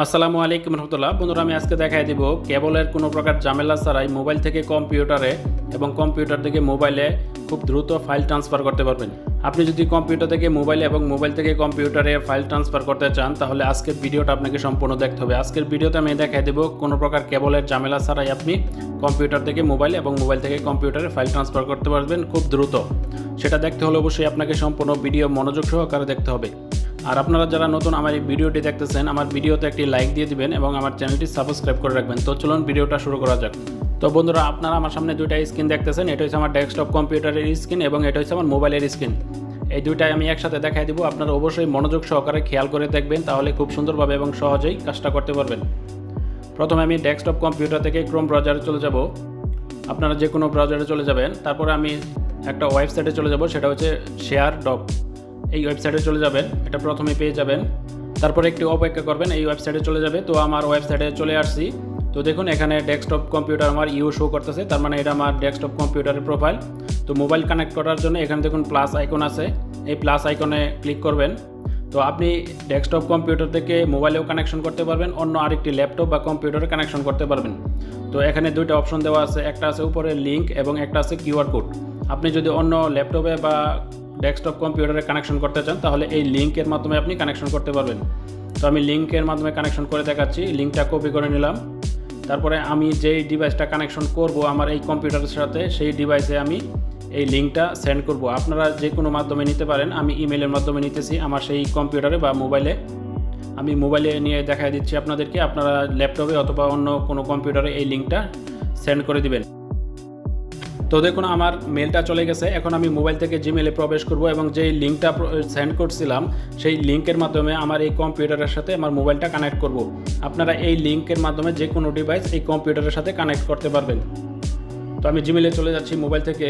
আসসালামু আলাইকুম রহমতুল্লাহ। বন্ধুরা, আমি আজকে দেখাই দিব কেবলের কোনো প্রকার ঝামেলা ছাড়াই মোবাইল থেকে কম্পিউটারে এবং কম্পিউটার থেকে মোবাইলে খুব দ্রুত ফাইল ট্রান্সফার করতে পারবেন। আপনি যদি কম্পিউটার থেকে মোবাইলে এবং মোবাইল থেকে কম্পিউটারে ফাইল ট্রান্সফার করতে চান তাহলে আজকের ভিডিওটা আপনাকে সম্পূর্ণ দেখতে হবে। আজকের ভিডিওতে আমি দেখাই দেব কোনো প্রকার কেবলের ঝামেলা ছাড়াই আপনি কম্পিউটার থেকে মোবাইল এবং মোবাইল থেকে কম্পিউটারে ফাইল ট্রান্সফার করতে পারবেন খুব দ্রুত। সেটা দেখতে হলে অবশ্যই আপনাকে সম্পূর্ণ ভিডিও মনোযোগ সহকারে দেখতে হবে। আর আপনারা যারা নতুন আমার এই ভিডিওটি দেখতেছেন, আমার ভিডিওতে একটি লাইক দিয়ে দিবেন এবং আমার চ্যানেলটি সাবস্ক্রাইব করে রাখবেন। তো চলুন ভিডিওটা শুরু করা যাক। তো বন্ধুরা, আপনারা আমার সামনে দুইটা স্ক্রিন দেখতেছেন। এটা হচ্ছে আমার ডেস্কটপ কম্পিউটারের স্ক্রিন এবং এটা হচ্ছে আমার মোবাইলের স্ক্রিন। এই দুইটাই আমি একসাথে দেখাই দিব। আপনারা অবশ্যই মনোযোগ সহকারে খেয়াল করে দেখবেন, তাহলে খুব সুন্দরভাবে এবং সহজেই কাজটা করতে পারবেন। প্রথমে আমি ডেস্কটপ কম্পিউটার থেকে ক্রোম ব্রাউজারে চলে যাব। আপনারা যে কোনো ব্রাউজারে চলে যাবেন। তারপরে আমি একটা ওয়েবসাইটে চলে যাব, সেটা হচ্ছে শেয়ার ডক। এই ওয়েবসাইটে চলে যাবেন, এটা প্রথমে পেয়ে যাবেন। তারপরে একটু অপেক্ষা করবেন, এই ওয়েবসাইটে চলে যাবে। তো আমার ওয়েবসাইটে চলে আসছি। তো দেখুন এখানে ডেস্কটপ কম্পিউটার আমার শো করতেছে, তার মানে এটা আমার ডেস্কটপ কম্পিউটারের প্রোফাইল। তো মোবাইল কানেক্ট করার জন্য এখানে দেখুন প্লাস আইকন আছে, এই প্লাস আইকনে ক্লিক করবেন। তো আপনি ডেস্কটপ কম্পিউটার থেকে মোবাইলেও কানেকশন করতে পারবেন, অন্য আরেকটি ল্যাপটপ বা কম্পিউটারে কানেকশন করতে পারবেন। তো এখানে দুইটা অপশন দেওয়া আছে, একটা আছে উপরে লিঙ্ক এবং একটা আছে কিউআর কোড। আপনি যদি অন্য ল্যাপটপে বা ডেস্কটপ কম্পিউটারে কানেকশন করতে চান তাহলে এই লিঙ্কের মাধ্যমে আপনি কানেকশন করতে পারবেন। তো আমি লিঙ্কের মাধ্যমে কানেকশন করে দেখাচ্ছি। লিঙ্কটা কপি করে নিলাম। তারপরে আমি যেই ডিভাইসটা কানেকশন করব আমার এই কম্পিউটারের সাথে, সেই ডিভাইসে আমি এই লিঙ্কটা সেন্ড করব। আপনারা যে কোনো মাধ্যমে নিতে পারেন, আমি ইমেলের মাধ্যমে নিতেছি আমার সেই কম্পিউটারে বা মোবাইলে। আমি মোবাইলে নিয়ে দেখাই দিচ্ছি আপনাদেরকে, আপনারা ল্যাপটপে অথবা অন্য কোনো কম্পিউটারে এই লিঙ্কটা সেন্ড করে দিবেন। তো দেখুন আমার মেলটা চলে গেছে। এখন আমি মোবাইল থেকে জিমেলে প্রবেশ করব এবং যেই লিঙ্কটা সেন্ড করছিলাম সেই লিঙ্কের মাধ্যমে আমার এই কম্পিউটারের সাথে আমার মোবাইলটা কানেক্ট করব। আপনারা এই লিঙ্কের মাধ্যমে যে কোনো ডিভাইস এই কম্পিউটারের সাথে কানেক্ট করতে পারবেন। তো আমি জিমেলে চলে যাচ্ছি মোবাইল থেকে।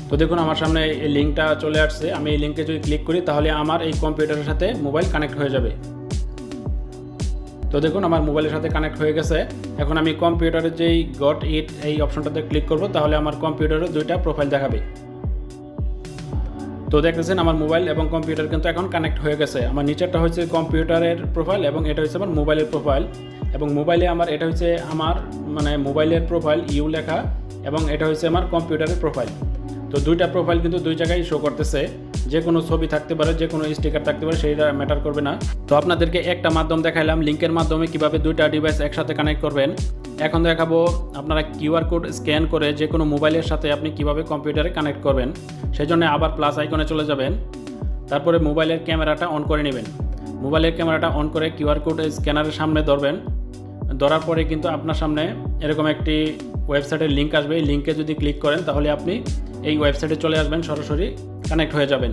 তো দেখুন আমার সামনে এই লিঙ্কটা চলে আসছে। আমি এই লিঙ্কে যদি ক্লিক করি তাহলে আমার এই কম্পিউটারের সাথে মোবাইল কানেক্ট হয়ে যাবে। তো দেখুন আমার মোবাইলের সাথে কানেক্ট হয়ে গেছে। এখন আমি কম্পিউটারের যেই গট ইট এই অপশনটাতে ক্লিক করব, তাহলে আমার কম্পিউটারে দুইটা প্রোফাইল দেখাবে। তো দেখতেছেন আমার মোবাইল এবং কম্পিউটার কিন্তু এখন কানেক্ট হয়ে গেছে। আমার নিচেরটা হচ্ছে কম্পিউটারের প্রোফাইল এবং এটা হচ্ছে আমার মোবাইলের প্রোফাইল। এবং মোবাইলে আমার এটা হচ্ছে আমার মোবাইলের প্রোফাইল ইউ লেখা এবং এটা হচ্ছে আমার কম্পিউটারের প্রোফাইল। তো দুইটা প্রোফাইল কিন্তু দুই জায়গায় শো করতেছে। যে কোনো ছবি থাকতে পারে, যে কোনো স্টিকার থাকতে পারে, সেইটা ম্যাটার করবে না। তো আপনাদেরকে একটা মাধ্যম দেখাইলাম লিঙ্কের মাধ্যমে কিভাবে দুইটা ডিভাইস একসাথে কানেক্ট করবেন। এখন দেখাবো আপনারা কিউআর কোড স্ক্যান করে যে কোনো মোবাইলের সাথে আপনি কিভাবে কম্পিউটারে কানেক্ট করবেন। সেই জন্য আবার প্লাস আইকনে চলে যাবেন। তারপরে মোবাইলের ক্যামেরাটা অন করে নেবেন। মোবাইলের ক্যামেরাটা অন করে কিউআর কোড স্ক্যানারের সামনে ধরবেন। ধরার পরে কিন্তু আপনার সামনে এরকম একটি ওয়েবসাইটের লিঙ্ক আসবে। এই লিঙ্কে যদি ক্লিক করেন তাহলে আপনি এই ওয়েবসাইটে চলে আসবেন, সরাসরি কানেক্ট হয়ে যাবেন।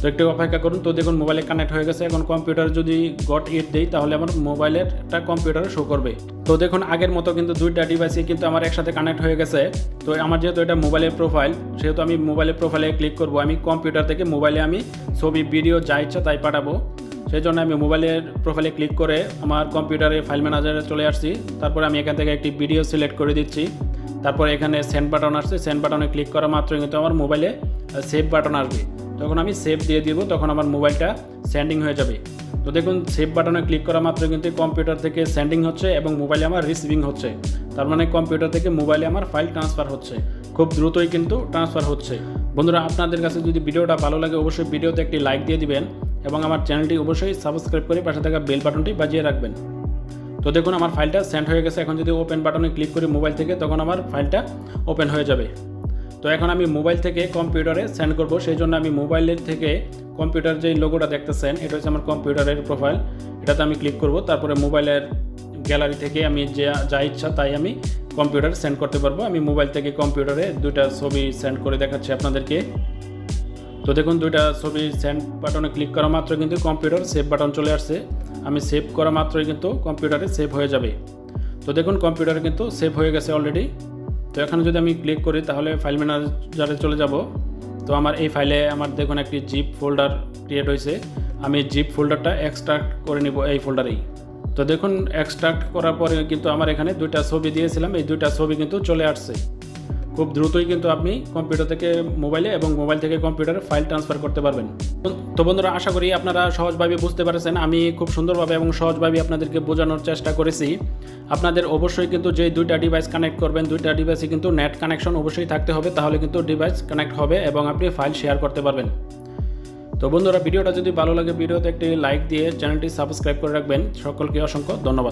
তো একটু অপেক্ষা করুন। তো দেখুন মোবাইলে কানেক্ট হয়ে গেছে। এখন কম্পিউটার যদি গট ইট দেই তাহলে আমার মোবাইলেরটা কম্পিউটারে শো করবে। তো দেখুন আগের মতো কিন্তু দুইটা ডিভাইসই কিন্তু আমার একসাথে কানেক্ট হয়ে গেছে। তো আমার যেহেতু এটা মোবাইলের প্রোফাইল, সেহেতু আমি মোবাইলের প্রোফাইলে ক্লিক করব। আমি কম্পিউটার থেকে মোবাইলে আমি ছবি ভিডিও যা ইচ্ছা তাই পাঠাবো। সেই জন্য আমি মোবাইলের প্রোফাইলে ক্লিক করে আমার কম্পিউটারে ফাইল ম্যানেজারে চলে আসছি। তারপরে আমি এখান থেকে একটি ভিডিও সিলেক্ট করে দিচ্ছি। তারপরে এখানে সেন্ড বাটন আসছে, সেন্ড বাটনে ক্লিক করা মাত্রই কিন্তু আমার মোবাইলে সেভ বাটন আসবে। তখন আমি সেভ দিয়ে দিব, তখন আমার মোবাইলটা সেন্ডিং হয়ে যাবে। তো দেখুন সেভ বাটনে ক্লিক করা মাত্রই কিন্তু কম্পিউটার থেকে সেন্ডিং হচ্ছে এবং মোবাইলে আমার রিসিভিং হচ্ছে। তার মানে কম্পিউটার থেকে মোবাইলে আমার ফাইল ট্রান্সফার হচ্ছে, খুব দ্রুতই কিন্তু ট্রান্সফার হচ্ছে। বন্ধুরা, আপনাদের কাছে যদি ভিডিওটা ভালো লাগে অবশ্যই ভিডিওতে একটি লাইক দিয়ে দিবেন এবং আমার চ্যানেলটি অবশ্যই সাবস্ক্রাইব করে পাশে থাকা বেল বাটনটি বাজিয়ে রাখবেন। তো দেখুন আমার ফাইলটা সেন্ড হয়ে গেছে। এখন যদি ওপেন বাটনে ক্লিক করি মোবাইল থেকে, তখন আমার ফাইলটা ওপেন হয়ে যাবে। তো এখন আমি মোবাইল থেকে কম্পিউটারে সেন্ড করব। সেই জন্য আমি মোবাইলের থেকে কম্পিউটার যেই লোগোটা দেখতেছেন এটা হচ্ছে আমার কম্পিউটারের প্রোফাইল, এটাতে আমি ক্লিক করব। তারপরে মোবাইলের গ্যালারি থেকে আমি যা ইচ্ছা তাই আমি কম্পিউটারে সেন্ড করতে পারবো। আমি মোবাইল থেকে কম্পিউটারে দুইটা ছবি সেন্ড করে দেখাচ্ছি আপনাদেরকে। তো দেখুন দুইটা ছবি সেন্ড বাটনে ক্লিক করা মাত্র কিন্তু কম্পিউটার সেভ বাটন চলে আসছে। আমি সেভ করা মাত্রই কিন্তু কম্পিউটারে সেভ হয়ে যাবে। তো দেখুন কম্পিউটারে কিন্তু সেভ হয়ে গেছে অলরেডি। তো এখানে যদি আমি ক্লিক করি তাহলে ফাইল ম্যানেজারে চলে যাব। তো আমার এই ফাইলে আমার দেখুন একটি জিপ ফোল্ডার ক্রিয়েট হয়েছে। আমি জিপ ফোল্ডারটা এক্সট্রাক্ট করে নিব এই ফোল্ডারেই। তো দেখুন এক্সট্রাক্ট করার পরে কিন্তু আমার এখানে দুইটা ছবি দিয়েছিলাম, এই দুইটা ছবি কিন্তু চলে আসছে। খুব দ্রুতই কিন্তু আপনি কম্পিউটার থেকে মোবাইলে এবং মোবাইল থেকে কম্পিউটারে ফাইল ট্রান্সফার করতে পারবেন। তো বন্ধুরা, আশা করি আপনারা সহজভাবে বুঝতে পারছেন। আমি খুব সুন্দরভাবে এবং সহজভাবে আপনাদেরকে বোঝানোর চেষ্টা করেছি। আপনাদের অবশ্যই কিন্তু যে দুইটা ডিভাইস কানেক্ট করবেন, দুইটা ডিভাইসে কিন্তু নেট কানেকশন অবশ্যই থাকতে হবে, তাহলে কিন্তু ডিভাইস কানেক্ট হবে এবং আপনি ফাইল শেয়ার করতে পারবেন। তো বন্ধুরা, ভিডিওটা যদি ভালো লাগে ভিডিওতে একটি লাইক দিয়ে চ্যানেলটি সাবস্ক্রাইব করে রাখবেন। সকলকে অসংখ্য ধন্যবাদ।